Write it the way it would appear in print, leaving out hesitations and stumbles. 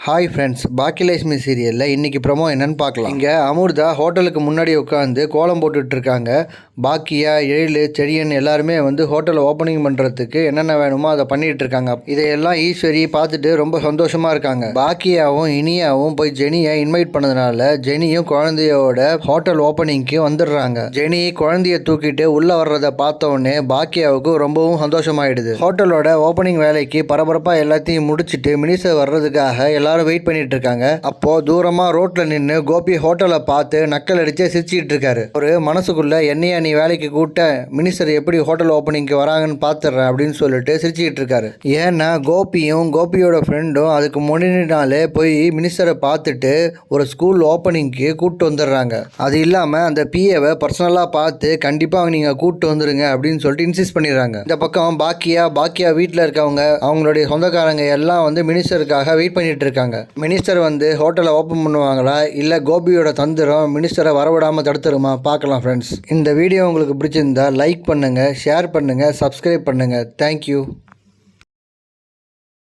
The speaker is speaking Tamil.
ஹாய் ஃப்ரெண்ட்ஸ், பாக்கியலட்சுமி சீரியலில் இன்றைக்கி ப்ரோமோ என்னென்னு பார்க்கலாம். இங்கே அமிர்தா ஹோட்டலுக்கு முன்னாடி உட்காந்து கோலம் போட்டுட்ருக்காங்க. பாக்கியா, எழில், செடியன் எல்லாருமே வந்து ஹோட்டலை ஓப்பனிங் பண்ணுறதுக்கு என்னென்ன வேணுமோ அதை பண்ணிகிட்டு இருக்காங்க. இதையெல்லாம் ஈஸ்வரி பார்த்துட்டு ரொம்ப சந்தோஷமாக இருக்காங்க. பாக்கியாவும் இனியாவும் போய் ஜெனியை இன்வைட் பண்ணதுனால ஜெனியும் குழந்தையோட ஹோட்டல் ஓப்பனிங்க்கு வந்துடுறாங்க. ஜெனி குழந்தைய தூக்கிட்டு உள்ளே வர்றதை பார்த்தோன்னே பாக்கியாவுக்கு ரொம்பவும் சந்தோஷமாயிடுது. ஹோட்டலோட ஓப்பனிங் வேலைக்கு பரபரப்பாக எல்லாத்தையும் முடிச்சுட்டு மினிஸ்டர் வர்றதுக்காக எல்லாரும் வெயிட் பண்ணிட்டு இருக்காங்க. அப்போ தூரமா ரோட்ல நின்று கோபி ஹோட்டலை பார்த்து நக்கல் அடிச்சு சிரிச்சுட்டு இருக்காரு. ஒரு மனசுக்குள்ள என்னையா நீ வேலைக்கு கூட்ட, மினிஸ்டர் எப்படி ஹோட்டல் ஓப்பனிங்க்கு வராங்கன்னு பார்த்துடுறேன் அப்படின்னு சொல்லிட்டு சிரிச்சுக்கிட்டு இருக்காரு. ஏன்னா கோபியும் கோபியோட ஃப்ரெண்டும் அதுக்கு முன்னாடி நாளே போய் மினிஸ்டரை பார்த்துட்டு ஒரு ஸ்கூல் ஓப்பனிங்க்கு கூப்பிட்டு வந்துடுறாங்க. அது இல்லாம அந்த பிஏவை பர்சனலாக பார்த்து கண்டிப்பாக நீங்க கூப்பிட்டு வந்துருங்க அப்படின்னு சொல்லிட்டு இன்சிஸ்ட் பண்ணிடுறாங்க. இந்த பக்கம் பாக்கியா வீட்டில் இருக்கவங்க அவங்களுடைய சொந்தக்காரங்க எல்லாம் வந்து மினிஸ்டருக்காக வெயிட் பண்ணிட்டு இருக்காங்க. மினிஸ்டர் வந்து ஹோட்டலை ஓப்பன் பண்ணுவாங்களா, இல்லை கோபியோட தந்திரம் மினிஸ்டரை வரவிடாமல் தடுத்துருமா பார்க்கலாம் ஃப்ரெண்ட்ஸ். இந்த வீடியோ உங்களுக்கு பிடிச்சிருந்தா லைக் பண்ணுங்கள், ஷேர் பண்ணுங்கள், சப்ஸ்கிரைப் பண்ணுங்கள். தேங்க்யூ.